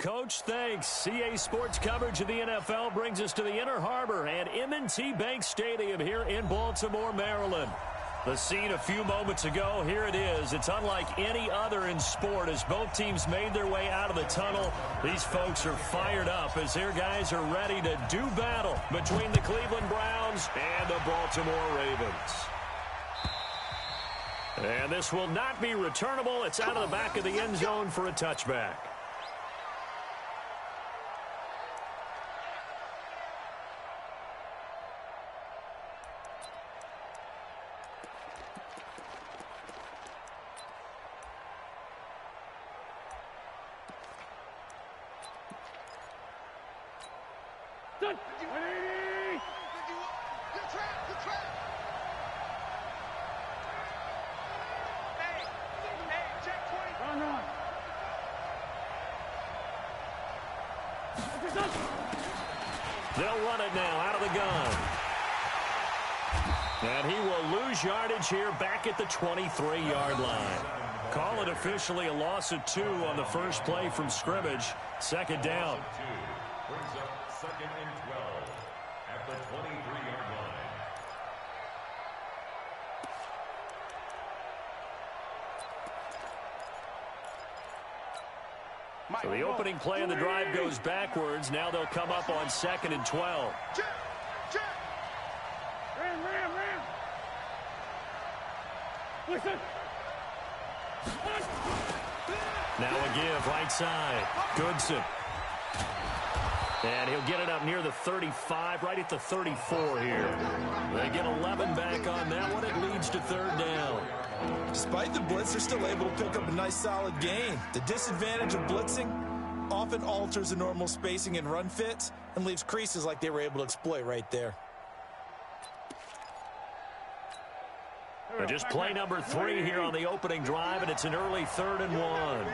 Coach. Thanks. CA Sports coverage of the NFL brings us to the Inner Harbor and M&T Bank Stadium here in Baltimore, Maryland. The scene a few moments ago, here it is. It's unlike any other in sport as both teams made their way out of the tunnel. These folks are fired up as their guys are ready to do battle between the Cleveland Browns and the Baltimore Ravens. And this will not be returnable. It's out of the back of the end zone for a touchback. They'll run it now out of the gun. And he will lose yardage here back at the 23-yard line. Call it officially a loss of 2 on the first play from scrimmage. Second down. Brings up second and 12 at the 23-yard line. So the opening play of the drive goes backwards. Now they'll come up on second and 12. Ram. Listen. Now a give right side. Goodson. And he'll get it up near the 35, right at the 34 here. They get 11 back on that one. It leads to third down. Despite the blitz, they're still able to pick up a nice solid gain. The disadvantage of blitzing often alters the normal spacing and run fits and leaves creases like they were able to exploit right there. Just play number 3 here on the opening drive, and it's an early 3rd and 1.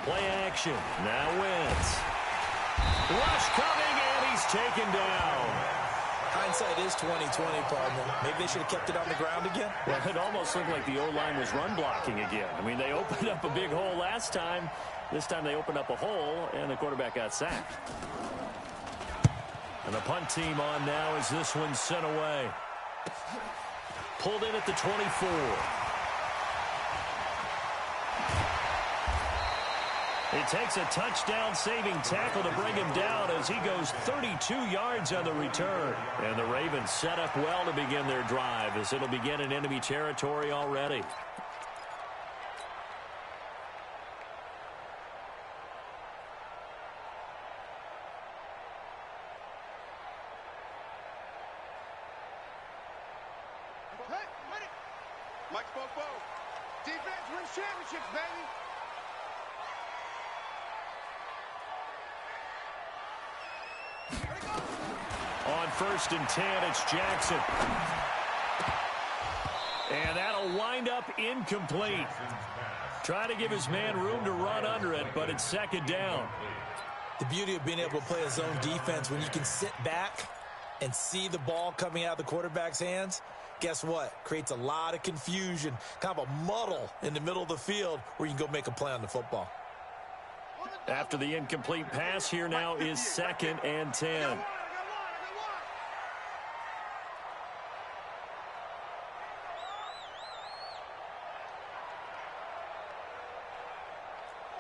Play action. Now Wentz. Rush coming, and he's taken down. Hindsight is 20/20, partner. Maybe they should have kept it on the ground again. Well, it almost looked like the O-line was run blocking again. I mean, they opened up a big hole last time. This time they opened up a hole, and the quarterback got sacked. And the punt team on now as this one's sent away. Pulled in at the 24. It takes a touchdown-saving tackle to bring him down as he goes 32 yards on the return. And the Ravens set up well to begin their drive as it'll begin in enemy territory already. Mike Bobo. Defense wins championships, baby. On 1st and 10, it's Jackson. And that'll wind up incomplete. Trying to give his man room to run under it, but it's second down. The beauty of being able to play a zone defense when you can sit back and see the ball coming out of the quarterback's hands, guess what? Creates a lot of confusion, kind of a muddle in the middle of the field where you can go make a play on the football. After the incomplete pass, here now is 2nd and 10.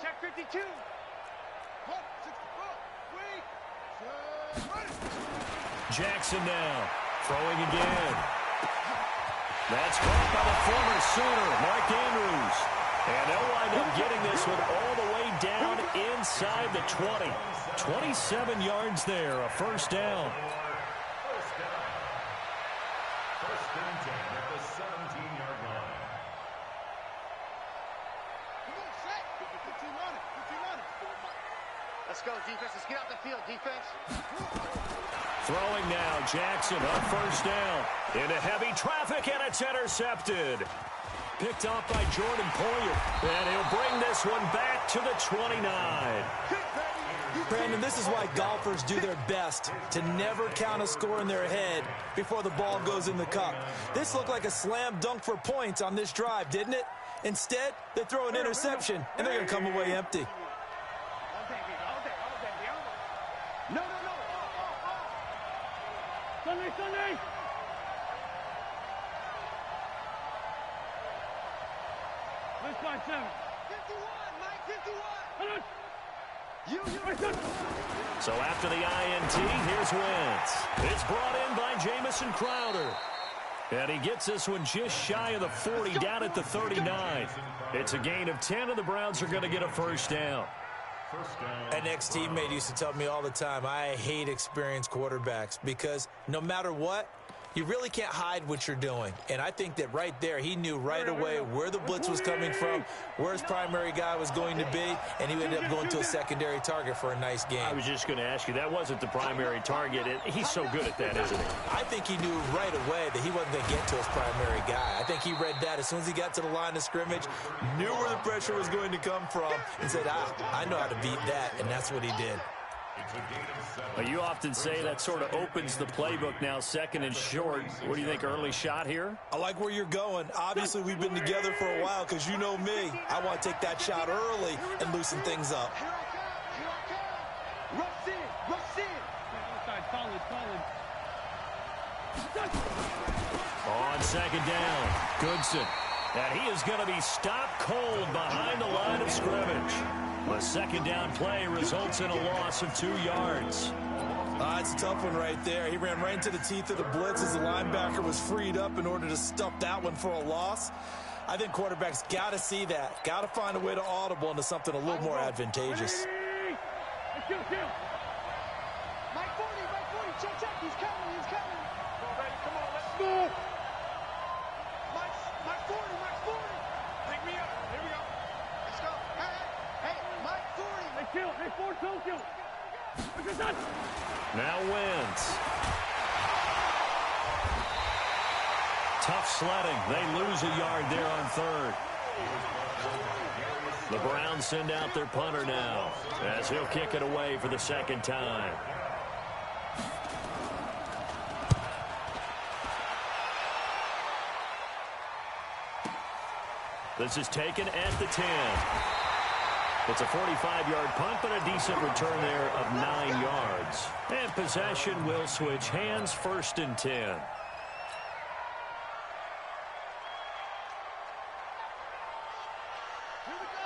Check 52. Jackson now, throwing again. That's caught by the former Sooner, Mark Andrews. And they'll wind up getting this one all the way down inside the 20. 27 yards there, a first down. First and 10 at the 17-yard line. Let's go, defense. Let's get out the field, defense. Throwing now, Jackson on first down. Into heavy traffic, and it's intercepted. Picked off by Jordan Poyer. And he'll bring this one back to the 29. Brandon, this is why golfers do their best to never count a score in their head before the ball goes in the cup. This looked like a slam dunk for points on this drive, didn't it? Instead, they throw an interception, and they're going to come away empty. No. Sunday. Let's find 7. 51, Mike, 51. So after the INT, here's Wentz. It's brought in by Jamison Crowder. And he gets this one just shy of the 40, down at the 39. It's a gain of 10, and the Browns are going to get a first down. An ex-teammate used to tell me all the time, I hate experienced quarterbacks because no matter what, you really can't hide what you're doing. And I think that right there, he knew right away where the blitz was coming from, where his primary guy was going to be, and he ended up going to a secondary target for a nice game. I was just going to ask you, that wasn't the primary target. He's so good at that, isn't he? I think he knew right away that he wasn't going to get to his primary guy. I think he read that as soon as he got to the line of scrimmage, knew where the pressure was going to come from, and said, I know how to beat that, and that's what he did. Well, you often say that sort of opens the playbook now, second and short. What do you think, early shot here? I like where you're going. Obviously, we've been together for a while because you know me. I want to take that shot early and loosen things up. Rush in. On second down, Goodson. And he is going to be stopped cold behind the line of scrimmage. The second down play results in a loss of 2 yards. It's a tough one right there. He ran right into the teeth of the blitz as the linebacker was freed up in order to stuff that one for a loss. I think quarterbacks got to see that. Got to find a way to audible into something a little more advantageous. Mike 40, check, he's coming. Come on, baby, come on, let's go. Mike 40. Pick me up, here we go. Let's go. Hey, Mike 40. Hey, Ford, don't kill. Now Wentz. Tough sledding. They lose a yard there on third. The Browns send out their punter now as he'll kick it away for the second time. This is taken at the 10. It's a 45-yard punt, but a decent return there of 9 yards. And possession will switch hands, 1st and 10.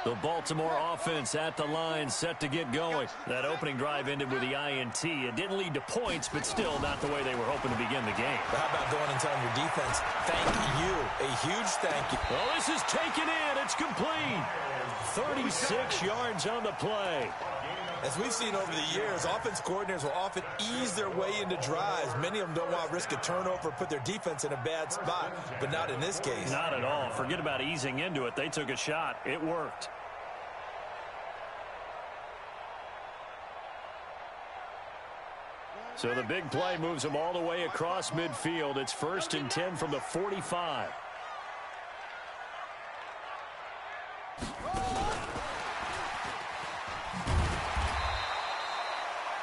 The Baltimore offense at the line, set to get going. That opening drive ended with the INT. It didn't lead to points, but still not the way they were hoping to begin the game. But how about going and telling your defense, thank you, a huge thank you. Well, this is taken in. It's complete. 36 yards on the play. As we've seen over the years, offense coordinators will often ease their way into drives. Many of them don't want to risk a turnover, put their defense in a bad spot, but not in this case. Not at all. Forget about easing into it. They took a shot. It worked. So the big play moves them all the way across midfield. It's 1st and 10 from the 45.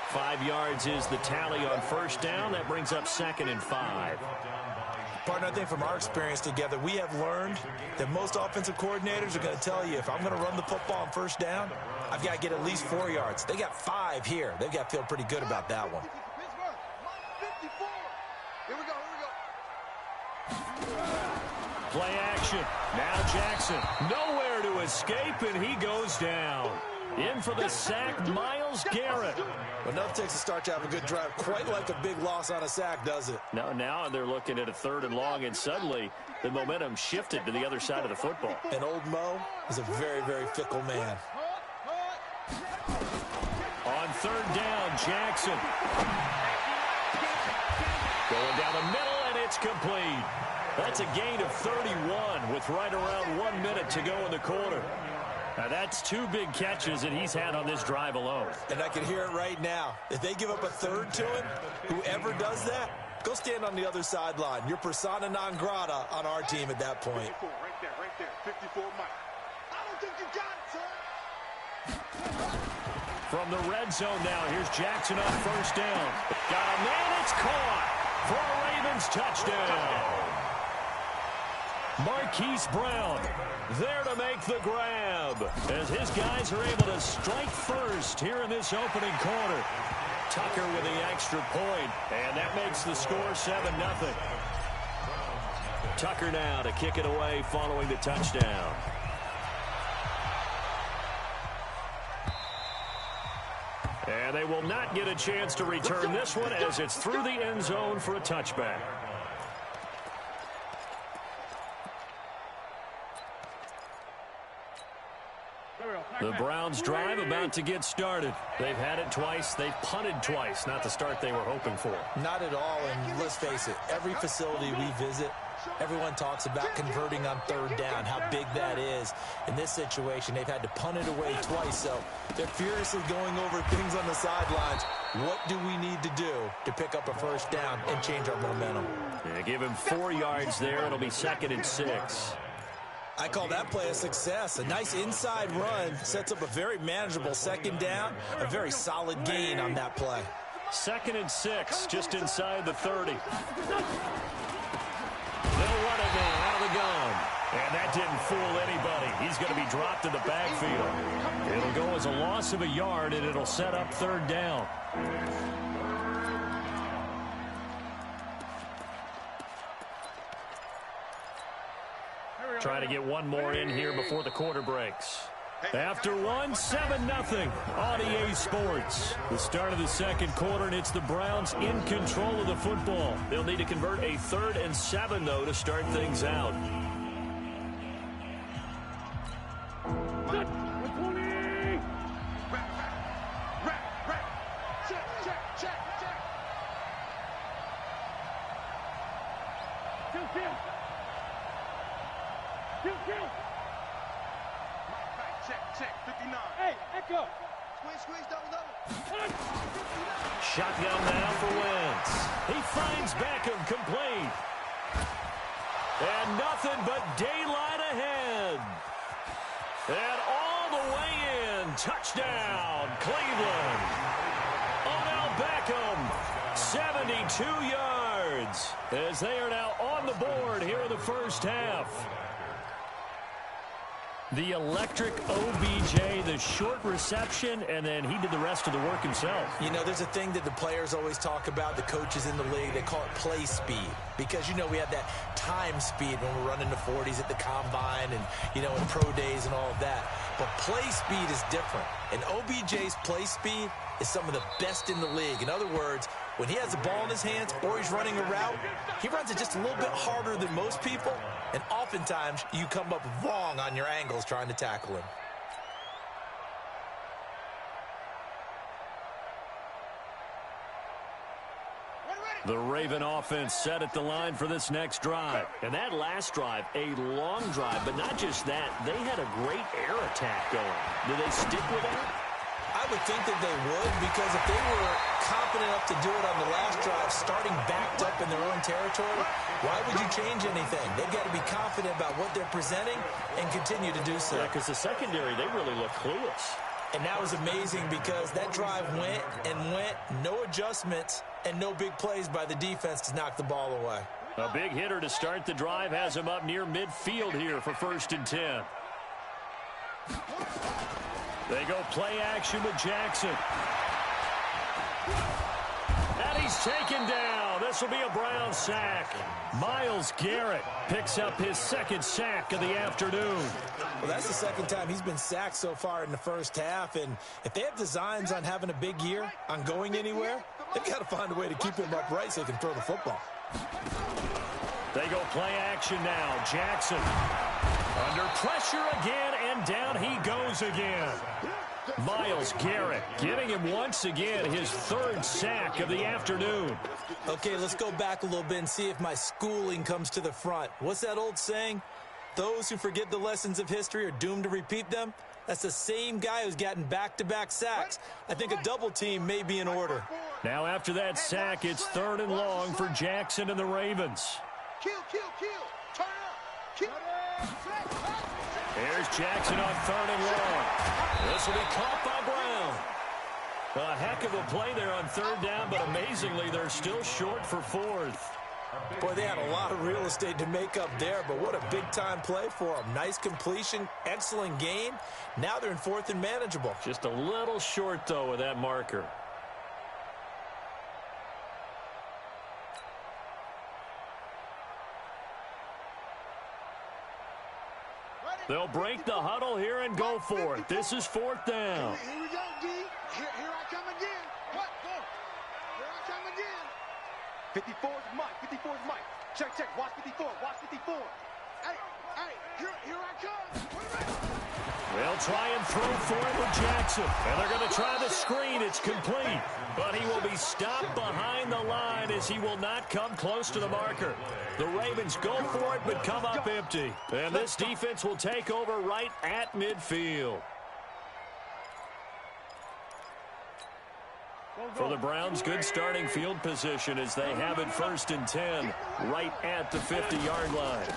Five yards is the tally on first down. That brings up 2nd and 5. Partner, I think from our experience together, we have learned that most offensive coordinators are going to tell you, if I'm going to run the football on first down, I've got to get at least 4 yards. They got 5 here. They've got to feel pretty good about that one. Here we go. Play action. Now Jackson. Nowhere to escape, and he goes down. In for the sack, Myles Garrett. Well, enough takes to start to have a good drive. Quite like a big loss on a sack, does it? Now they're looking at a 3rd and long, and suddenly the momentum shifted to the other side of the football. And old Mo is a very, very fickle man. On 3rd down, Jackson. Going down the middle, and it's complete. That's a gain of 31 with right around 1 minute to go in the quarter. Now, that's 2 big catches that he's had on this drive alone. And I can hear it right now. If they give up a 3rd to him, whoever does that, go stand on the other sideline. You're persona non grata on our team at that point. Right there. 54, Mike. I don't think you got it, son. From the red zone now, here's Jackson on first down. Got a man, it's caught for a Ravens touchdown. Marquise Brown there to make the grab as his guys are able to strike first here in this opening quarter. Tucker with the extra point, and that makes the score 7-0. Tucker now to kick it away following the touchdown. And they will not get a chance to return this one as it's through the end zone for a touchback. The Browns drive about to get started. They've had it twice. They've punted twice. Not the start they were hoping for. Not at all, and let's face it, every facility we visit, everyone talks about converting on third down, how big that is. In this situation, they've had to punt it away twice, so they're furiously going over things on the sidelines. What do we need to do to pick up a first down and change our momentum? Yeah, give him 4 yards there. It'll be 2nd and 6. I call that play a success. A nice inside run sets up a very manageable second down, a very solid gain on that play. 2nd and 6, just inside the 30. They'll run it now out of the gun. And that didn't fool anybody. He's going to be dropped in the backfield. It'll go as a loss of a yard, and it'll set up 3rd down. Trying to get one more in here before the quarter breaks. After one, 7-0 on EA Sports. The start of the second quarter, and it's the Browns in control of the football. They'll need to convert a 3rd and 7, though, to start things out. Shotgun now for Wentz. He finds Beckham complete. And nothing but daylight ahead. And all the way in. Touchdown, Cleveland. Odell Beckham, 72 yards. As they are now on the board here in the first half. The electric OBJ, the short reception, and then he did the rest of the work himself. You know, there's a thing that the players always talk about, the coaches in the league, they call it play speed. Because, you know, we have that time speed when we're running the 40s at the combine and, you know, in pro days and all of that. But play speed is different. And OBJ's play speed is some of the best in the league. In other words, when he has the ball in his hands or he's running a route, he runs it just a little bit harder than most people. And oftentimes, you come up wrong on your angles trying to tackle him. The Raven offense set at the line for this next drive. And that last drive, a long drive, but not just that. They had a great air attack going. Do they stick with that? I would think that they would, because if they were confident enough to do it on the last drive, starting backed up in their own territory, why would you change anything? They've got to be confident about what they're presenting and continue to do so. Yeah, because the secondary, they really look clueless. And that was amazing because that drive went and went, no adjustments, and no big plays by the defense to knock the ball away. A big hitter to start the drive has him up near midfield here for 1st and 10. They go play action with Jackson. And he's taken down. This will be a Brown sack. Myles Garrett picks up his 2nd sack of the afternoon. Well, that's the 2nd time he's been sacked so far in the first half. And if they have designs on having a big year, on going anywhere, they've got to find a way to keep him upright so they can throw the football. They go play action now. Jackson under pressure again, and down he goes again. Myles Garrett getting him once again his 3rd sack of the afternoon. Okay, let's go back a little bit and see if my schooling comes to the front. What's that old saying? Those who forget the lessons of history are doomed to repeat them. That's the same guy who's gotten back-to-back sacks. I think a double team may be in order. Now after that sack, it's 3rd and long for Jackson and the Ravens. Kill. Turn up. Kill. Here's Jackson on 3rd and long. This will be caught by Brown. A heck of a play there on third down, but amazingly, they're still short for fourth. Boy, they had a lot of real estate to make up there, but what a big-time play for them. Nice completion, excellent gain. Now they're in fourth and manageable. Just a little short, though, with that marker. They'll break the huddle here and go for it. This is fourth down. Here we go, D. Here I come again. What? Here I come again. 54 is Mike. 54 is Mike. Check. Watch 54. Watch 54. Hey, here I come. They'll try and throw for it with Jackson. And they're going to try the screen. It's complete. But he will be stopped behind the line as he will not come close to the marker. The Ravens go for it but come up empty. And this defense will take over right at midfield. For the Browns, good starting field position as they have it first and 10 right at the 50-yard line.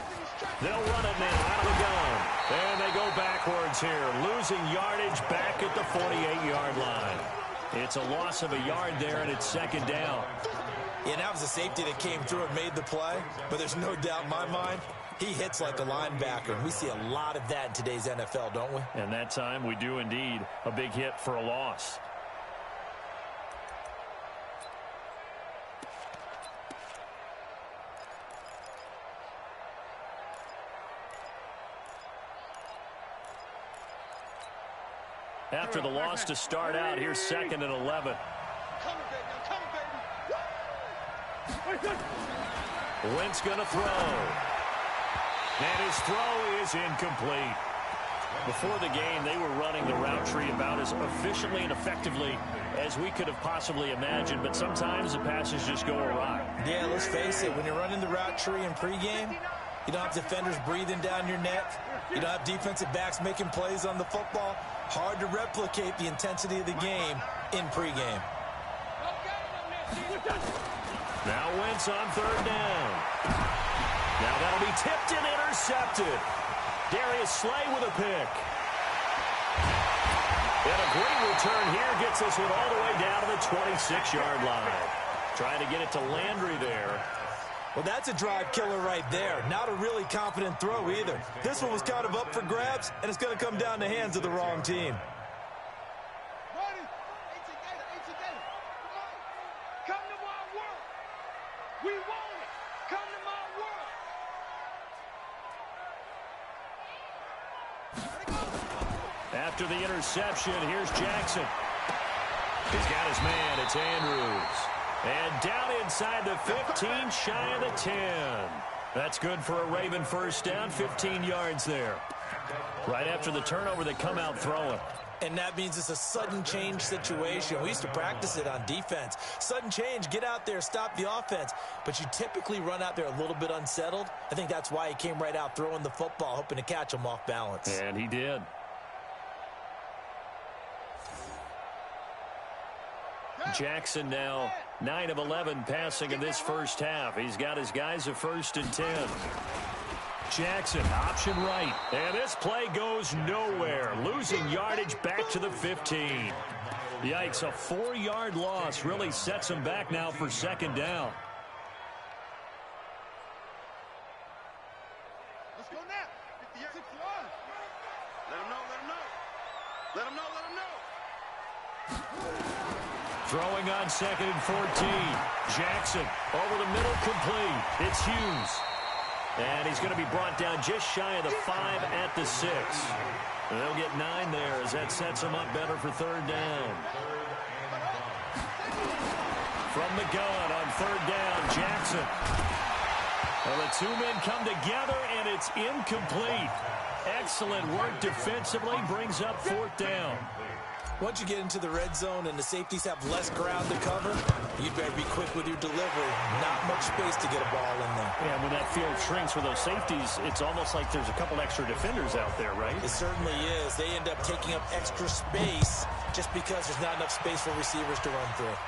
They'll run it now out of the gun. And they go backwards here, losing yardage back at the 48-yard line. It's a loss of a yard there, and it's second down. Yeah, that was a safety that came through and made the play, but there's no doubt in my mind he hits like a linebacker, and we see a lot of that in today's NFL, don't we? And that time we do indeed a big hit for a loss. After the loss to start out, here's second and 11. Wentz going to throw. And his throw is incomplete. Before the game, they were running the route tree about as efficiently and effectively as we could have possibly imagined, but sometimes the passes just go awry. Yeah, let's face it, when you're running the route tree in pregame, you don't have defenders breathing down your neck. You don't have defensive backs making plays on the football. Hard to replicate the intensity of the game in pregame. Now Wentz on third down. Now that'll be tipped and intercepted. Darius Slay with a pick. And a great return here gets this one all the way down to the 26-yard line. Trying to get it to Landry there. Well, that's a drive killer right there. Not a really confident throw either. This one was kind of up for grabs, and it's going to come down the hands of the wrong team. Come to my world. We want it. Come to my world. After the interception, here's Jackson. He's got his man. It's Andrews. And down inside the 15, shy of the 10. That's good for a Raven first down, 15 yards there. Right after the turnover, they come out throwing. And that means it's a sudden change situation. We used to practice it on defense. Sudden change, get out there, stop the offense. But you typically run out there a little bit unsettled. I think that's why he came right out throwing the football, hoping to catch him off balance. And he did. Jackson now 9 of 11 passing in this first half. He's got his guys a first and 10. Jackson, option right. And this play goes nowhere. Losing yardage back to the 15. Yikes, a 4-yard loss really sets him back now for second down. Let's go now. 56-1. Let him know. Let him know. Throwing on second and 14. Jackson over the middle, complete. It's Hughes. And he's going to be brought down just shy of the 5 at the 6. And they'll get 9 there as that sets him up better for third down. From the gun on third down, Jackson. Well, the two men come together, and it's incomplete. Excellent work defensively, brings up fourth down. Once you get into the red zone and the safeties have less ground to cover, you better be quick with your delivery. Not much space to get a ball in there. Yeah, when that field shrinks for those safeties, it's almost like there's a couple extra defenders out there, right? It certainly is. They end up taking up extra space just because there's not enough space for receivers to run through.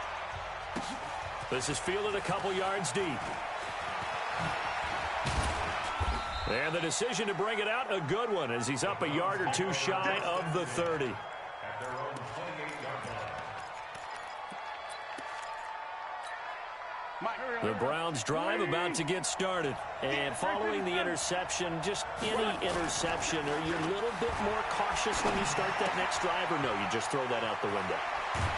This is fielded a couple yards deep. And the decision to bring it out, a good one, as he's up a yard or two shy of the 30. The Browns drive about to get started. And following the interception, just any interception, are you a little bit more cautious when you start that next drive, or no, you just throw that out the window?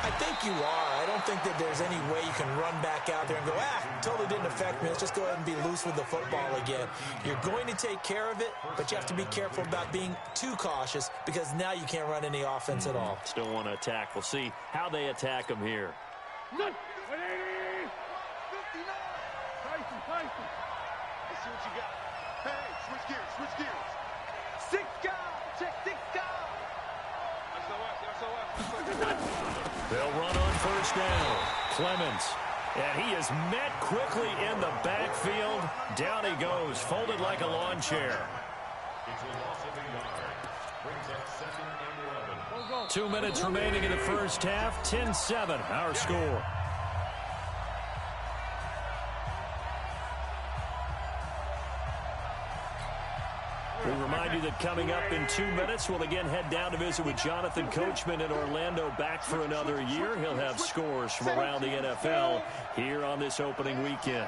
I think you are. I don't think that there's any way you can run back out there and go, totally didn't affect me. Let's just go ahead and be loose with the football again. You're going to take care of it, but you have to be careful about being too cautious because now you can't run any offense at all. Still want to attack. We'll see how they attack them here. Let's see what you got. Hey, switch gears. 6 guys. Check 6 guys. They'll run on first down. Clemens. And he is met quickly in the backfield. Down he goes, folded like a lawn chair. It's a loss of a yard. Brings up 2nd and 11. 2 minutes remaining in the first half. 10-7, our score. We remind you that coming up in 2 minutes, we'll again head down to visit with Jonathan Coachman in Orlando, back for another year. He'll have scores from around the NFL here on this opening weekend.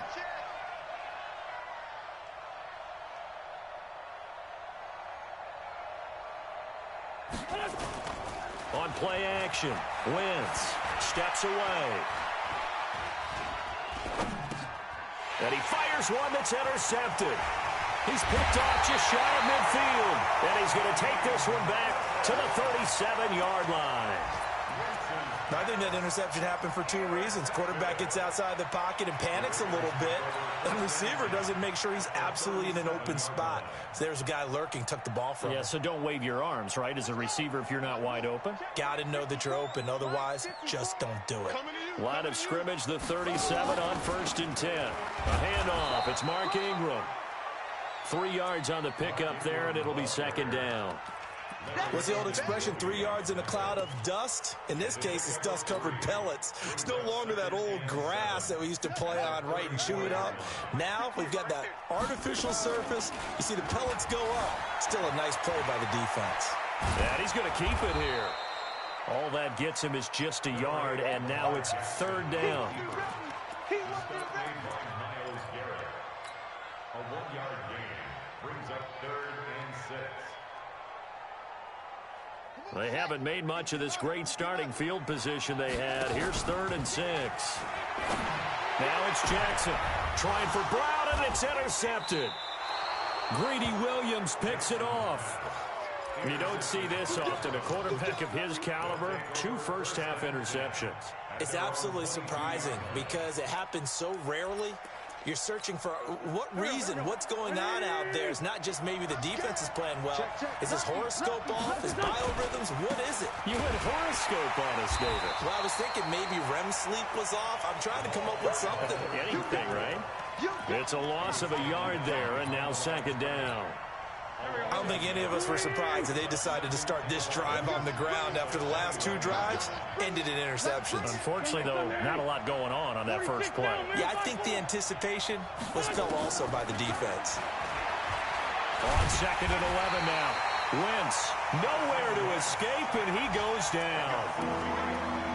On play action, Wentz steps away. And he fires one that's intercepted. He's picked off just shy of midfield. And he's going to take this one back to the 37-yard line. I think that interception happened for 2 reasons. Quarterback gets outside the pocket and panics a little bit. And the receiver doesn't make sure he's absolutely in an open spot. So there's a guy lurking, took the ball from him. Yeah, so don't wave your arms, right, as a receiver if you're not wide open. Got to know that you're open. Otherwise, just don't do it. Line of scrimmage, the 37 on 1st and 10. A handoff. It's Mark Ingram. 3 yards on the pickup there, and it'll be 2nd down. What's the old expression, 3 yards in a cloud of dust? In this case, it's dust-covered pellets. It's no longer that old grass that we used to play on, right, and chew it up. Now we've got that artificial surface. You see the pellets go up. Still a nice play by the defense. And he's going to keep it here. All that gets him is just a yard, and now it's 3rd down. A 1-yard gain brings up 3rd and 6. They haven't made much of this great starting field position they had. Here's 3rd and 6. Now it's Jackson trying for Brown, and it's intercepted. Greedy Williams picks it off. You don't see this often. A quarterback of his caliber, 2 first-half interceptions. It's absolutely surprising because it happens so rarely. You're searching for what reason, what's going on out there. It's not just maybe the defense is playing well. Is his horoscope off? His biorhythms? What is it? You had horoscope on us, David. Well, I was thinking maybe REM sleep was off. I'm trying to come up with something. Anything, right? It's a loss of a yard there, and now 2nd down. I don't think any of us were surprised that they decided to start this drive on the ground after the last 2 drives ended in interceptions. Unfortunately, though, not a lot going on that first play. Yeah, I think the anticipation was felt also by the defense. On 2nd and 11 now. Wentz, nowhere to escape, and he goes down.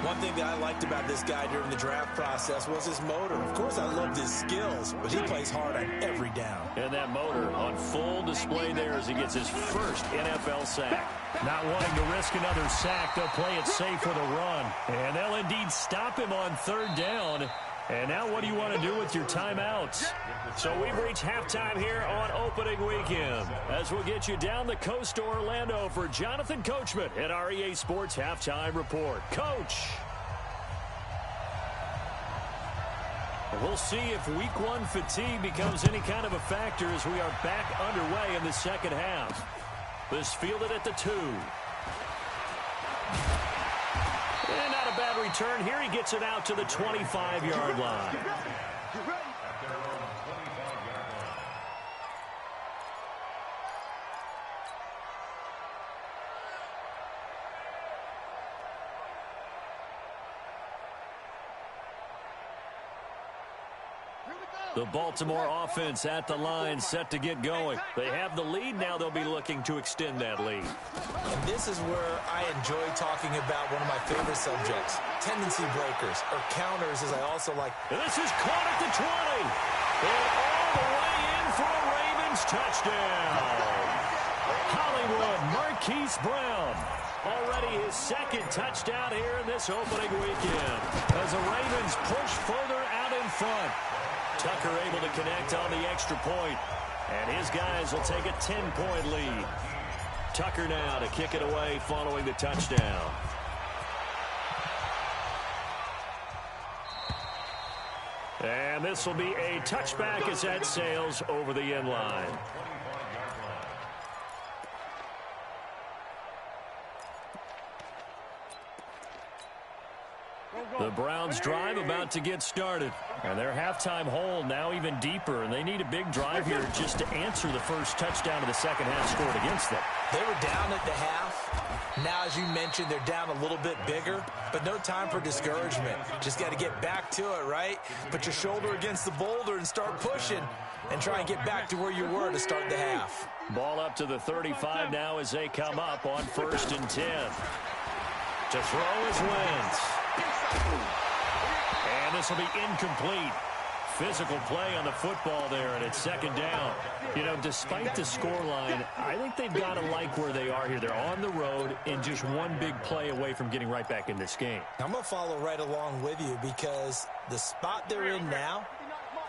One thing that I liked about this guy during the draft process was his motor. Of course, I loved his skills, but he plays hard on every down. And that motor on full display there as he gets his first NFL sack. Not wanting to risk another sack, they'll play it safe with a run. And they'll indeed stop him on 3rd down. And now what do you want to do with your timeouts? So we've reached halftime here on opening weekend, as we'll get you down the coast to Orlando for Jonathan Coachman at our EA Sports Halftime Report. Coach. We'll see if Week 1 fatigue becomes any kind of a factor as we are back underway in the 2nd half. This fielded at the 2. And not a bad return here. He gets it out to the 25-yard line. Here we go. The Baltimore offense at the line, set to get going. They have the lead now. They'll be looking to extend that lead. And this is where I enjoy talking about one of my favorite subjects, tendency breakers, or counters, as I also like. And this is caught at the 20. And all the way in for a Ravens touchdown. Hollywood Marquise Brown. Already his second touchdown here in this opening weekend. As the Ravens push further out in front. Tucker able to connect on the extra point. And his guys will take a 10-point lead. Tucker now to kick it away following the touchdown. And this will be a touchback as that sails over the end line. The Browns drive about to get started. And their halftime hole now even deeper. And they need a big drive here just to answer the first touchdown of the second half scored against them. They were down at the half. Now, as you mentioned, they're down a little bit bigger. But no time for discouragement. Just got to get back to it, right? Put your shoulder against the boulder and start pushing. And try and get back to where you were to start the half. Ball up to the 35 now as they come up on 1st and 10. To throw is Wentz. And this will be incomplete. Physical play on the football there, and it's second down. You know, despite the scoreline, I think they've got to like where they are here. They're on the road and just one big play away from getting right back in this game. I'm going to follow right along with you because the spot they're in now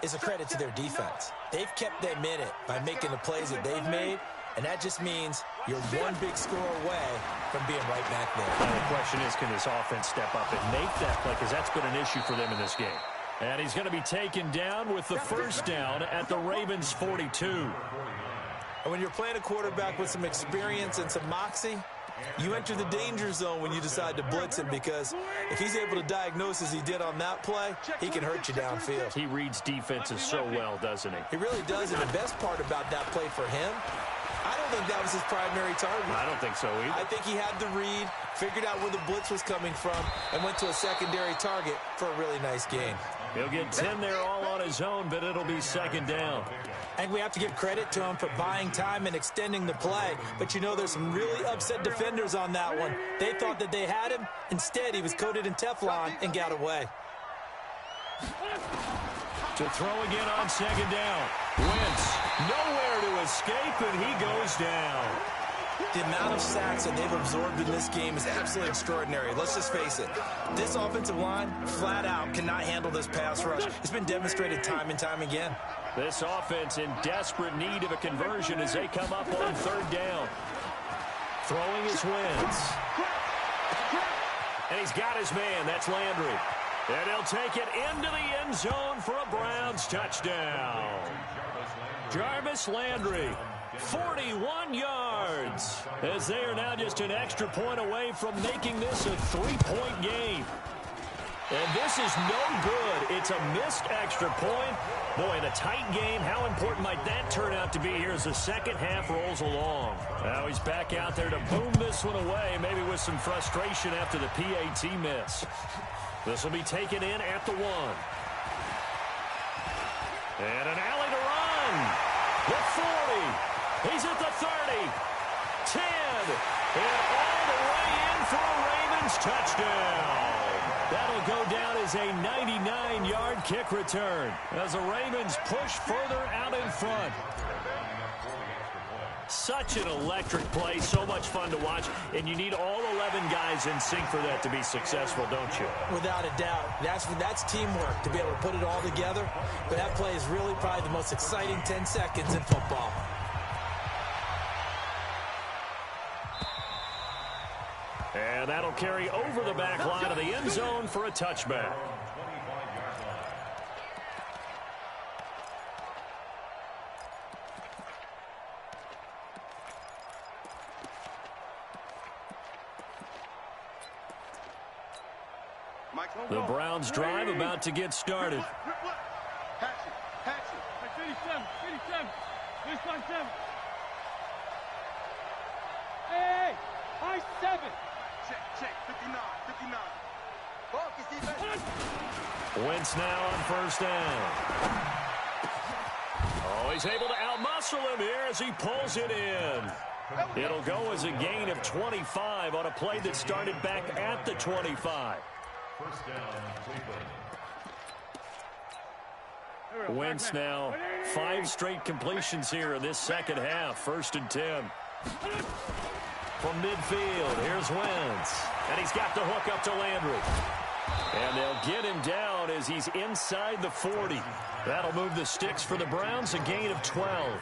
is a credit to their defense. They've kept them in it by making the plays that they've made, and that just means you're one big score away from being right back there. Now the question is, can this offense step up and make that play? Because that's been an issue for them in this game. And he's going to be taken down with the first down at the Ravens' 42. And when you're playing a quarterback with some experience and some moxie, you enter the danger zone when you decide to blitz him, because if he's able to diagnose as he did on that play, he can hurt you downfield. He reads defenses so well, doesn't he? He really does, and the best part about that play for him, I don't think that was his primary target. I don't think so either. I think he had the read, figured out where the blitz was coming from, and went to a secondary target for a really nice gain. He'll get 10 there all on his own, but it'll be second down. I think we have to give credit to him for buying time and extending the play. But, you know, there's some really upset defenders on that one. They thought that they had him. Instead, he was coated in Teflon and got away. To throw again on second down. Wentz nowhere to escape, and he goes down. The amount of sacks that they've absorbed in this game is absolutely extraordinary. Let's just face it. This offensive line, flat out, cannot handle this pass rush. It's been demonstrated time and time again. This offense in desperate need of a conversion as they come up on third down. Throwing is Wentz. And he's got his man. That's Landry. And he'll take it into the end zone for a Browns touchdown. Jarvis Landry, 41 yards, as they are now just an extra point away from making this a 3-point game. And this is no good. It's a missed extra point. Boy, in a tight game, how important might that turn out to be here as the second half rolls along? Now he's back out there to boom this one away, maybe with some frustration after the PAT miss. This will be taken in at the 1. And an alley to run. The 40. He's at the 30. 10. And all the way in for a Ravens touchdown. That'll go down as a 99-yard kick return as the Ravens push further out in front. Such an electric play, so much fun to watch, and you need all 11 guys in sync for that to be successful, don't you? Without a doubt. That's teamwork, to be able to put it all together. But that play is really probably the most exciting 10 seconds in football. And that'll carry over the back line of the end zone for a touchback. The Browns drive about to get started. Hey, high 7. Check, 59, 59. Focus, defense. Wentz now on first down. he's able to outmuscle him here as he pulls it in. It'll go as a gain of 25 on a play that started back at the 25. First down, Cleveland. Wentz now 5 straight completions here in this second half. 1st and 10. From midfield, here's Wentz. And he's got the hook up to Landry. And they'll get him down as he's inside the 40. That'll move the sticks for the Browns, a gain of 12.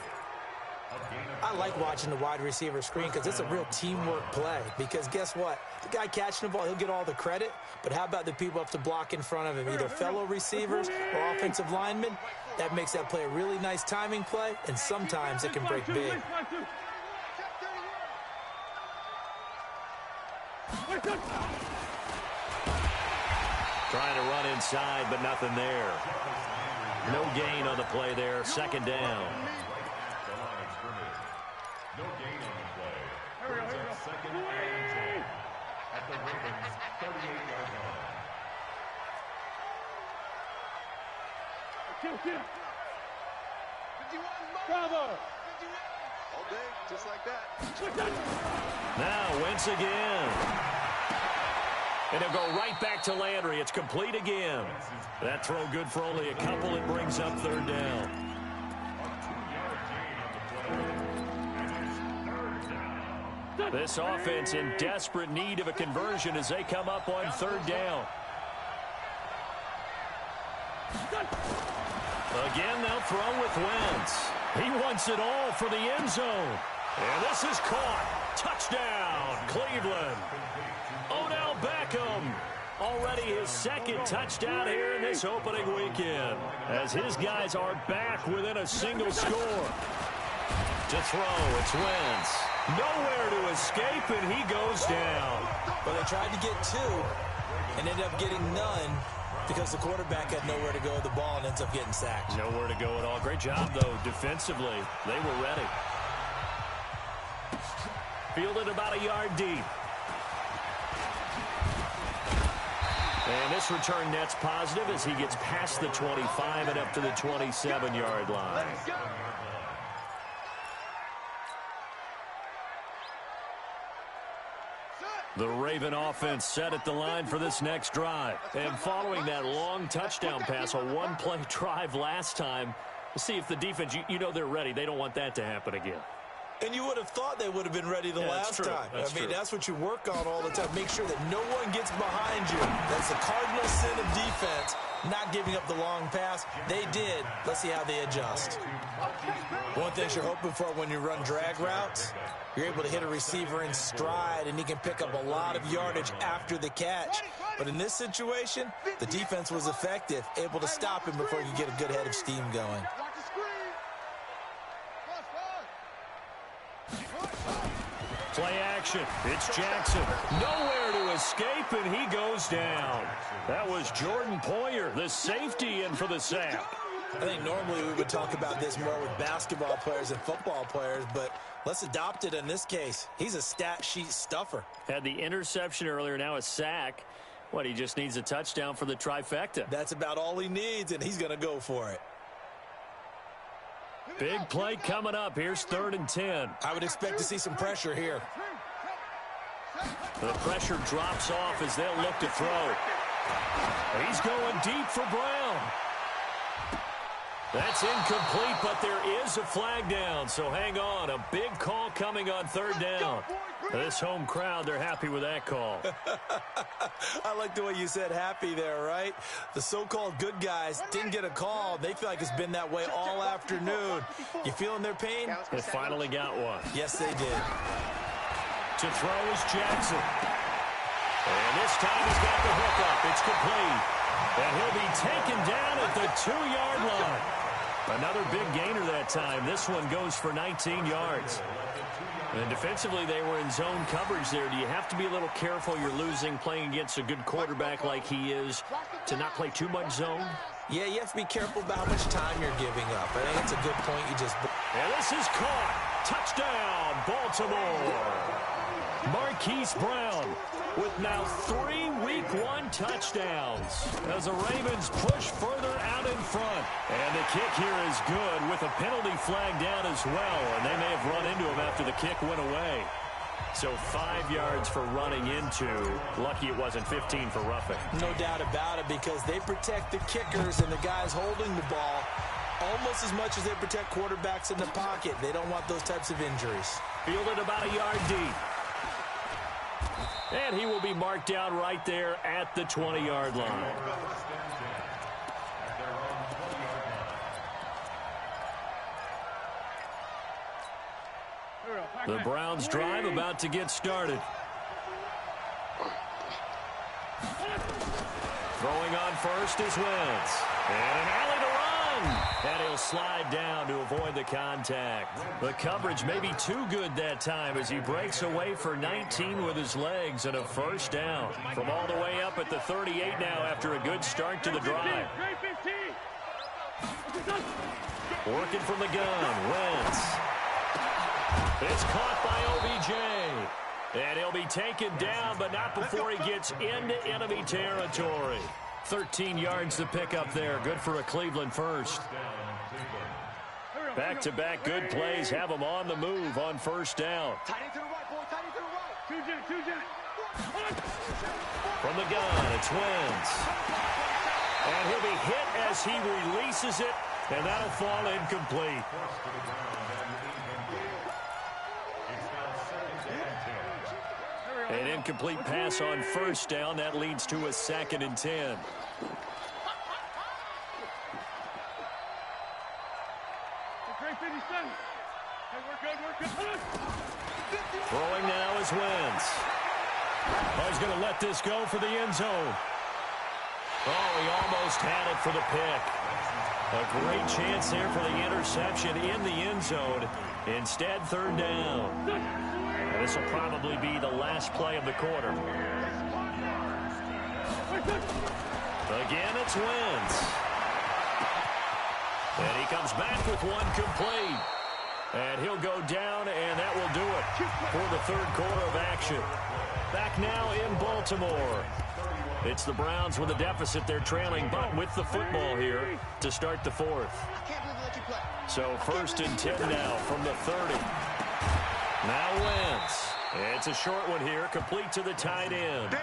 I like watching the wide receiver screen because it's a real teamwork play. Because guess what? The guy catching the ball, he'll get all the credit. But how about the people up to block in front of him, either fellow receivers or offensive linemen? That makes that play a really nice timing play, and sometimes it can break big. Trying to run inside, but nothing there. No gain on the play there. 2nd down. No gain on the play. Brings up 2nd and 10 at the Ravens' 38-yard line. Bravo! All day, just like that. Now Wentz again. And he'll go right back to Landry. It's complete again. That throw good for only a couple. It brings up 3rd down. This offense in desperate need of a conversion as they come up on 3rd down. Again, they'll throw with Wentz. He wants it all for the end zone. And this is caught. Touchdown, Cleveland. Odell Beckham. Already his 2nd touchdown here in this opening weekend. As his guys are back within a single score. To throw, it's Wentz. Nowhere to escape, and he goes down. Well, they tried to get 2 and ended up getting none because the quarterback had nowhere to go with the ball and ends up getting sacked. Nowhere to go at all. Great job, though, defensively. They were ready. Fielded about a yard deep. And this return net's positive as he gets past the 25 and up to the 27-yard line. The Raven offense set at the line for this next drive. And following that long touchdown pass, a one-play drive last time, we'll see if the defense, you know they're ready. They don't want that to happen again. And you would have thought they would have been ready the last time. That's what you work on all the time. Make sure that no one gets behind you. That's the cardinal sin of defense, not giving up the long pass. They did. Let's see how they adjust. One thing you're hoping for when you run drag routes, you're able to hit a receiver in stride, and he can pick up a lot of yardage after the catch. But in this situation, the defense was effective, able to stop him before you get a good head of steam going. Play action. It's Jackson. Nowhere to escape, and he goes down. That was Jordan Poyer, the safety, in for the sack. I think normally we would talk about this more with basketball players and football players, but let's adopt it in this case. He's a stat sheet stuffer. Had the interception earlier, now a sack. What, he just needs a touchdown for the trifecta. That's about all he needs, and he's going to go for it. Big play coming up. Here's 3rd and 10. I would expect to see some pressure here. The pressure drops off as they'll look to throw. He's going deep for Brown. That's incomplete, but there is a flag down, so hang on. A big call coming on 3rd down. This home crowd, they're happy with that call. I like the way you said happy there, right? The so-called good guys didn't get a call. They feel like it's been that way all afternoon. You feeling their pain? They finally got one. Yes, they did. To throw is Jackson. And this time he's got the hook up. It's complete. And he'll be taken down at the 2-yard line. Another big gainer that time. This one goes for 19 yards. And defensively, they were in zone coverage there. Do you have to be a little careful? You're losing, playing against a good quarterback like he is, to not play too much zone? Yeah, you have to be careful about how much time you're giving up. I think it's a good point you just... And this is caught. Touchdown, Baltimore. Marquise Brown with now 3 Week 1 touchdowns as the Ravens push further out in front. And the kick here is good with a penalty flag down as well, and they may have run into him after the kick went away. So 5 yards for running into. Lucky it wasn't 15 for roughing. No doubt about it, because they protect the kickers and the guys holding the ball almost as much as they protect quarterbacks in the pocket. They don't want those types of injuries. Fielded about a yard deep. And he will be marked down right there at the 20-yard line. The Browns drive about to get started. Throwing on first is Wentz. And an alley to run. And he'll slide down to avoid the contact. The coverage may be too good that time as he breaks away for 19 with his legs and a first down. From all the way up at the 38 now after a good start to the drive. Working from the gun, Wentz. It's caught by OBJ. And he'll be taken down, but not before he gets into enemy territory. 13 yards to pick up there. Good for a Cleveland first. Back-to-back good plays have them on the move on first down. From the gun, it's Wentz. And he'll be hit as he releases it, and that'll fall incomplete. An incomplete pass on first down. That leads to a 2nd and 10. Throwing now is Wentz. Oh, he's going to let this go for the end zone. Oh, he almost had it for the pick. A great chance there for the interception in the end zone. Instead, 3rd down. This will probably be the last play of the quarter. Again, it's Wentz. And he comes back with one complete. And he'll go down, and that will do it for the 3rd quarter of action. Back now in Baltimore. It's the Browns with a deficit. They're trailing, but with the football here to start the 4th. So 1st and 10 now from the 30. Now Wentz. It's a short one here, complete to the tight end.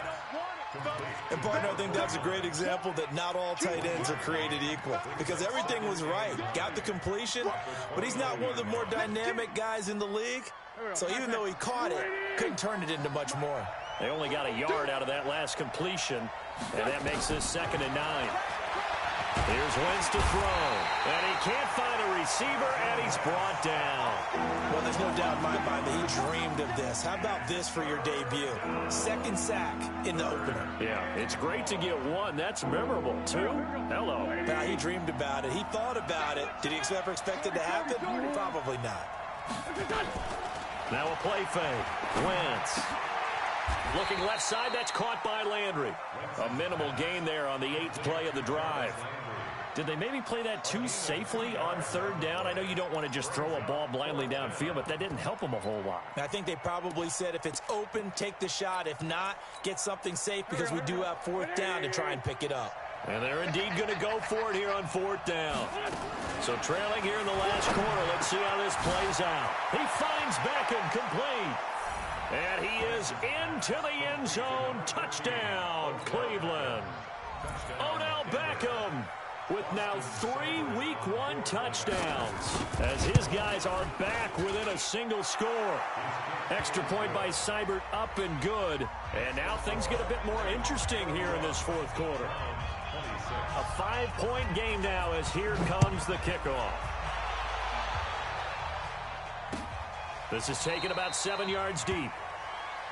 And, partner, I think that's a great example that not all tight ends are created equal, because everything was right. Got the completion, but he's not one of the more dynamic guys in the league. So even though he caught it, couldn't turn it into much more. They only got a yard out of that last completion, and that makes this 2nd and 9. Here's Wentz to throw, and he can't find a receiver, and he's brought down. Well, there's no doubt in my mind that he dreamed of this. How about this for your debut? 2nd sack in the opener. Yeah, it's great to get 1. That's memorable. 2? Hello. Now, he dreamed about it. He thought about it. Did he ever expect it to happen? Probably not. Now a play fake. Wentz. Looking left side, that's caught by Landry. A minimal gain there on the 8th play of the drive. Did they maybe play that too safely on 3rd down? I know you don't want to just throw a ball blindly downfield, but that didn't help them a whole lot. I think they probably said if it's open, take the shot. If not, get something safe because we do have 4th down to try and pick it up. And they're indeed going to go for it here on 4th down. So trailing here in the last quarter. Let's see how this plays out. He finds Beckham complete. And he is into the end zone. Touchdown, Cleveland. Odell Beckham with now 3 Week 1 touchdowns as his guys are back within a single score. Extra point by Seibert up and good. And now things get a bit more interesting here in this 4th quarter. A 5-point game now as here comes the kickoff. This is taken about 7 yards deep.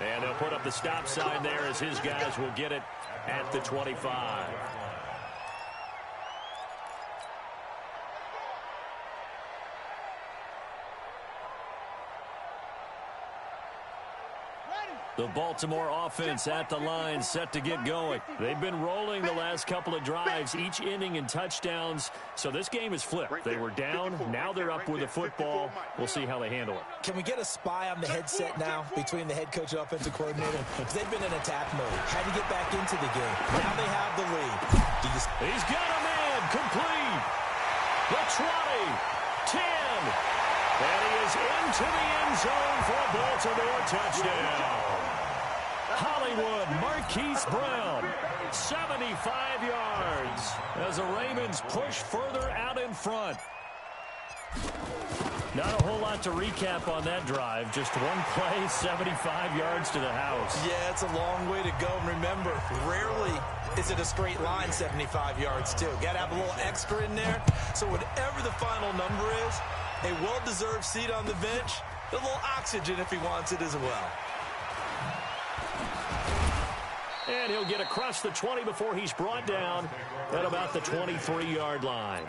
And they'll put up the stop sign there as his guys will get it at the 25. Ready. The Baltimore offense at the line, set to get going. They've been rolling the last couple of drives, each ending in touchdowns. So this game is flipped. They were down, now they're up with the football. We'll see how they handle it. Can we get a spy on the headset now between the head coach and offensive coordinator? Because they've been in attack mode. Had to get back into the game. Now they have the lead. He's got a man, complete. The 20, 10. And he is into the end zone for a Baltimore touchdown. Hollywood Marquise Brown, 75 yards as the Ravens push further out in front. Not a whole lot to recap on that drive. Just one play, 75 yards to the house. Yeah, it's a long way to go. And remember, rarely is it a straight line 75 yards, too. Got to have a little extra in there. So whatever the final number is, a well-deserved seat on the bench, a little oxygen if he wants it as well. And he'll get across the 20 before he's brought down at about the 23-yard line.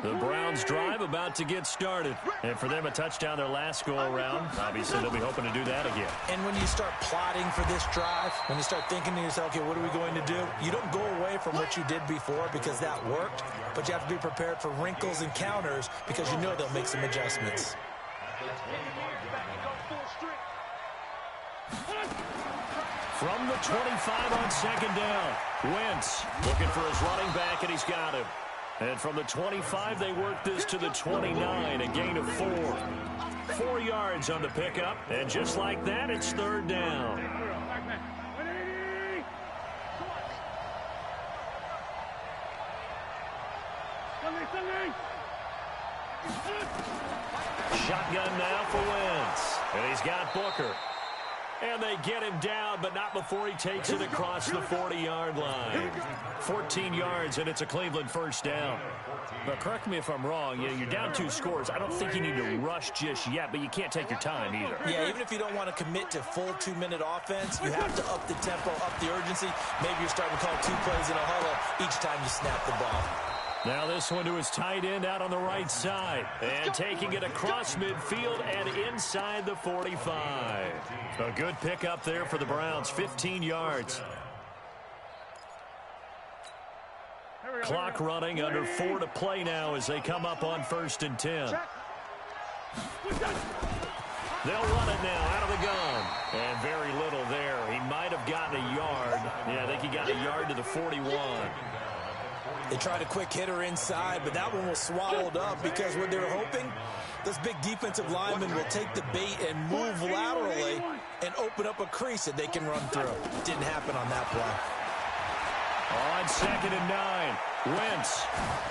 The Browns drive about to get started. And for them, a touchdown their last go-around. Obviously, they'll be hoping to do that again. And when you start plotting for this drive, when you start thinking to yourself, okay, what are we going to do? You don't go away from what you did before because that worked. But you have to be prepared for wrinkles and counters because you know they'll make some adjustments. From the 25 on second down, Wentz looking for his running back, and he's got him. And from the 25, they work this to the 29, a gain of 4. 4 yards on the pickup, and just like that, it's third down. Shotgun now for Wentz, and he's got Booker. And they get him down, but not before he takes it across the 40-yard line. 14 yards, and it's a Cleveland first down. But correct me if I'm wrong, you're down 2 scores. I don't think you need to rush just yet, but you can't take your time either. Yeah, even if you don't want to commit to full 2-minute offense, you have to up the tempo, up the urgency. Maybe you're starting to call 2 plays in a huddle each time you snap the ball. Now this one to his tight end out on the right side. And taking it across midfield and inside the 45. A good pickup there for the Browns, 15 yards. Clock running, under 4 to play now as they come up on 1st and 10. They'll run it now out of the gun. And very little there. He might have gotten a yard. Yeah, I think he got a yard to the 41. They tried a quick hitter inside, but that one was swallowed up because what they're hoping, this big defensive lineman will take the bait and move laterally and open up a crease that they can run through. Didn't happen on that play. On 2nd and 9, Wentz.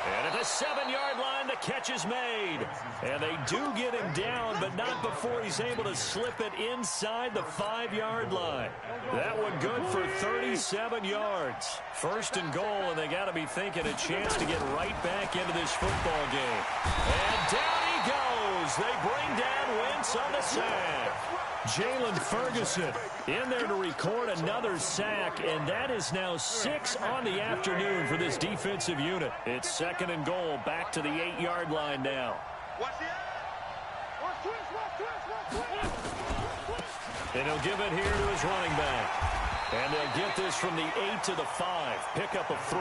And at the 7-yard line, the catch is made. And they do get him down, but not before he's able to slip it inside the 5-yard line. That one good for 37 yards. 1st and goal, and they got to be thinking a chance to get right back into this football game. And down he goes. They bring down Wentz on the sack. Jalen Ferguson in there to record another sack, and that is now 6 on the afternoon for this defensive unit. It's 2nd and goal, back to the 8-yard line now. And he'll give it here to his running back. And they'll get this from the 8 to the 5. Pickup of 3.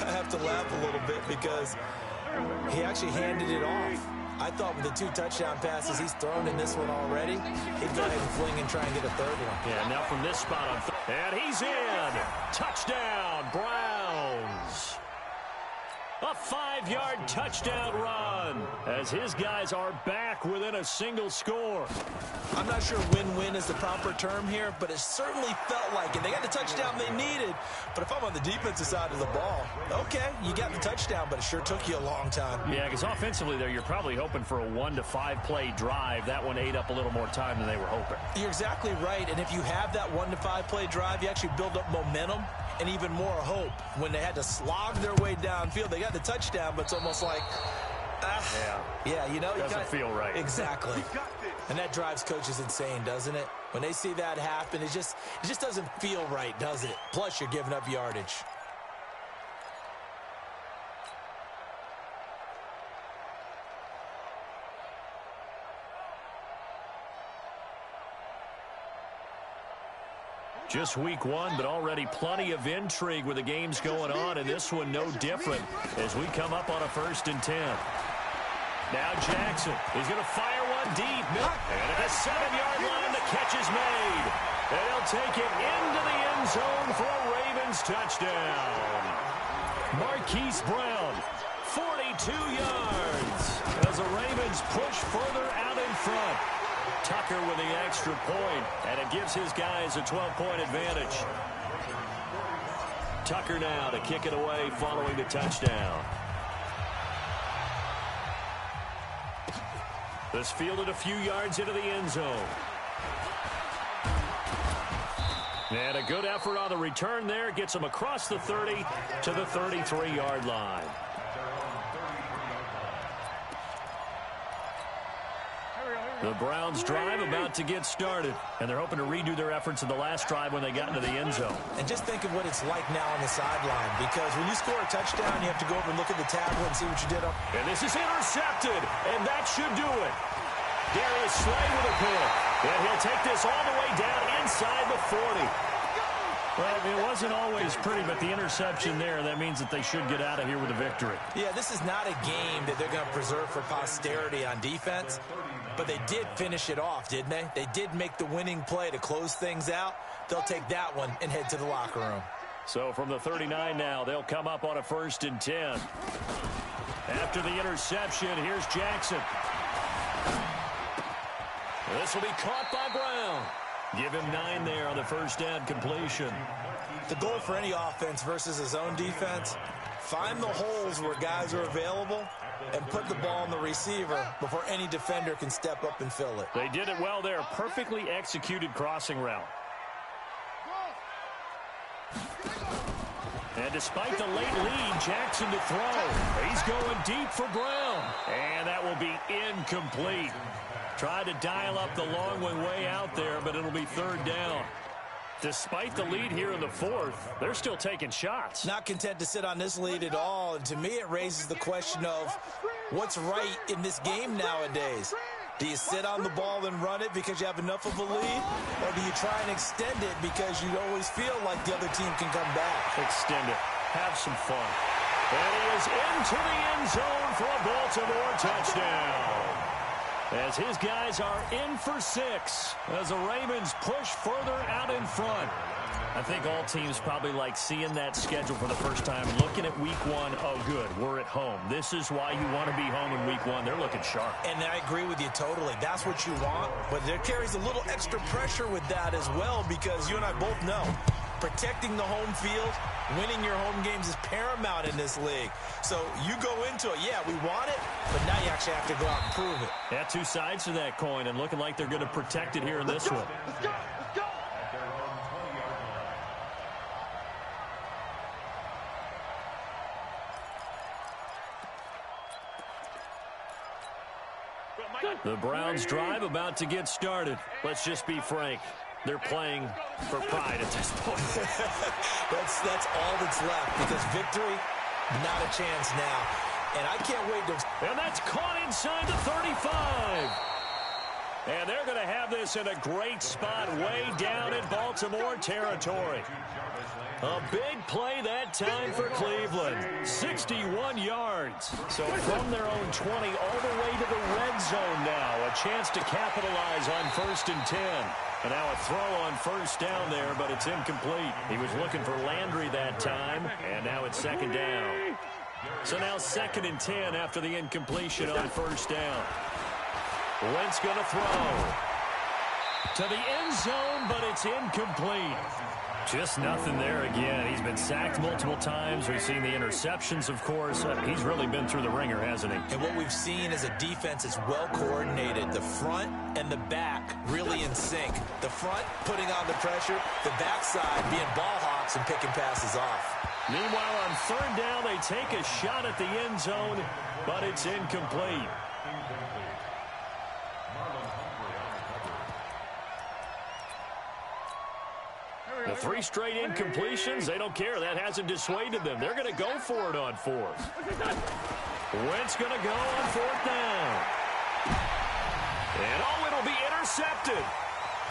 I have to laugh a little bit because he actually handed it off. I thought with the 2 touchdown passes he's thrown in this one already, he'd go ahead and fling and try and get a 3rd one. Yeah, now from this spot on and he's in. Touchdown, Browns. A 5-yard touchdown run as his guys are back within a single score. I'm not sure win-win is the proper term here, but it certainly felt like it. They got the touchdown they needed, but if I'm on the defensive side of the ball, okay, you got the touchdown, but it sure took you a long time. Yeah, because offensively there, you're probably hoping for a 1 to 5 play drive. That one ate up a little more time than they were hoping. You're exactly right, and if you have that 1 to 5 play drive, you actually build up momentum and even more hope. When they had to slog their way downfield, they got the touchdown, but it's almost like, yeah, you know, doesn't feel right. Exactly. And that drives coaches insane, doesn't it? When they see that happen, it just doesn't feel right, does it? Plus, you're giving up yardage. Just week one, but already plenty of intrigue with the games going on, and this one no different as we come up on a 1st and 10. Now Jackson, he's going to fire one deep. And at the 7-yard line, the catch is made. They'll take it into the end zone for a Ravens touchdown. Marquise Brown, 42 yards as the Ravens push further out in front. Tucker with the extra point, and it gives his guys a 12-point advantage. Tucker now to kick it away following the touchdown. This fielded a few yards into the end zone. And a good effort on the return there. Gets him across the 30 to the 33-yard line. The Browns drive about to get started, and they're hoping to redo their efforts in the last drive when they got into the end zone. And just think of what it's like now on the sideline, because when you score a touchdown, you have to go over and look at the tablet and see what you did up. And this is intercepted, and that should do it. Darius Slay with a pick, and he'll take this all the way down inside the 40. Well, it wasn't always pretty, but the interception there, that means that they should get out of here with a victory. Yeah, this is not a game that they're going to preserve for posterity on defense, but they did finish it off, didn't they? They did make the winning play to close things out. They'll take that one and head to the locker room. So from the 39 now, they'll come up on a 1st and 10. After the interception, here's Jackson. This will be caught by Brown. Give him 9 there on the first down completion. The goal for any offense versus a zone defense, find the holes where guys are available and put the ball on the receiver before any defender can step up and fill it. They did it well there. Perfectly executed crossing route. And despite the late lead, Jackson to throw. He's going deep for Brown. And that will be incomplete. Tried to dial up the long one way out there, but it'll be 3rd down. Despite the lead here in the 4th, they're still taking shots. Not content to sit on this lead at all, and to me it raises the question of what's right in this game nowadays. Do you sit on the ball and run it because you have enough of a lead, or do you try and extend it because you always feel like the other team can come back? Extend it. Have some fun. And he is into the end zone for a Baltimore touchdown. As his guys are in for 6 as the Ravens push further out in front. I think all teams probably like seeing that schedule for the first time, looking at week 1. Oh, good, we're at home. This is why you want to be home in week 1. They're looking sharp. And I agree with you totally. That's what you want, but there carries a little extra pressure with that as well, because you and I both know protecting the home field, winning your home games is paramount in this league. So you go into it, yeah, we want it, but now you actually have to go out and prove it. Yeah, 2 sides to that coin, and looking like they're going to protect it here in this one. Let's go. Let's go. The Browns drive about to get started. Let's just be frank. They're playing for pride at this point. That's all that's left, because victory, not a chance now. And I can't wait to... And that's caught inside the 35. And they're going to have this in a great spot way down in Baltimore territory. A big play that time for Cleveland. 61 yards. So from their own 20 all the way to the red zone now. A chance to capitalize on 1st and 10. And now a throw on 1st down there, but it's incomplete. He was looking for Landry that time, and now it's 2nd down. So now 2nd and 10 after the incompletion on 1st down. Wentz going to throw to the end zone, but it's incomplete. Just nothing there again. He's been sacked multiple times. We've seen the interceptions, of course. He's really been through the ringer, hasn't he? And what we've seen is a defense that's well coordinated. The front and the back really in sync. The front putting on the pressure, the backside being ball hawks and picking passes off. Meanwhile, on 3rd down, they take a shot at the end zone, but it's incomplete. The 3 straight incompletions, they don't care. That hasn't dissuaded them. They're going to go for it on 4th. Wentz going to go on 4th down. And it'll be intercepted.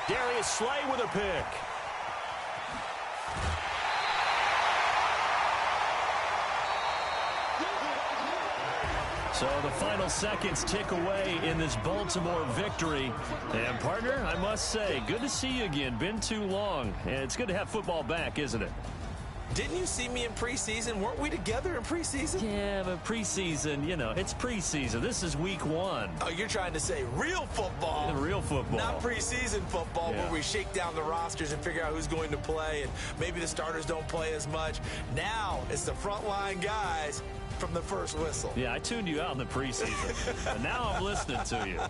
Darius Slay with a pick. So the final seconds tick away in this Baltimore victory. And, partner, I must say, good to see you again. Been too long. And it's good to have football back, isn't it? Didn't you see me in preseason? Weren't we together in preseason? Yeah, but preseason, you know, it's preseason. This is week 1. Oh, you're trying to say real football. Yeah, real football. Not preseason football where we shake down the rosters and figure out who's going to play, and maybe the starters don't play as much. Now it's the frontline guys from the first whistle. Yeah, I tuned you out in the preseason. And now I'm listening to you.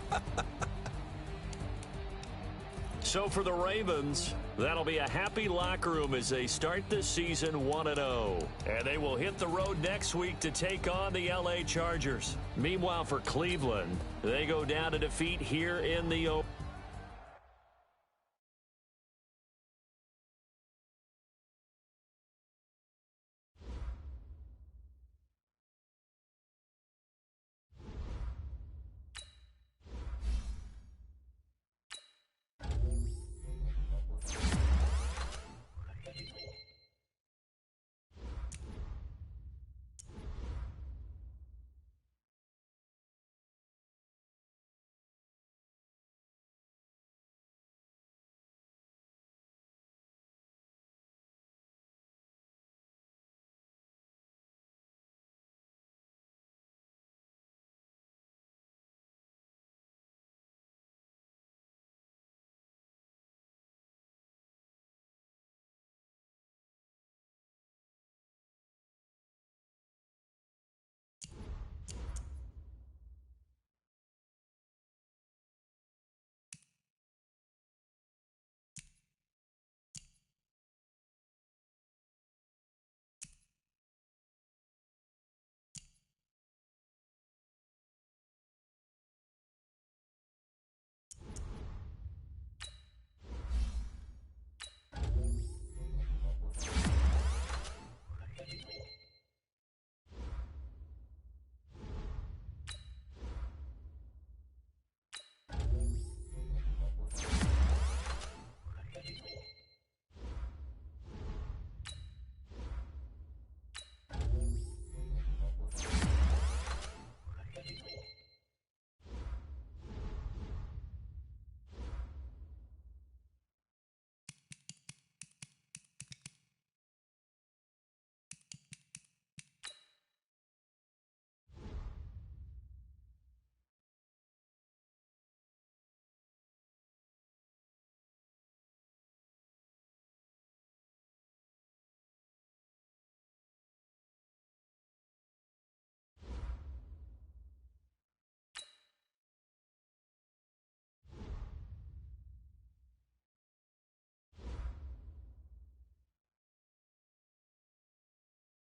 So for the Ravens, that'll be a happy locker room as they start this season 1-0. And they will hit the road next week to take on the LA Chargers. Meanwhile, for Cleveland, they go down to defeat here in the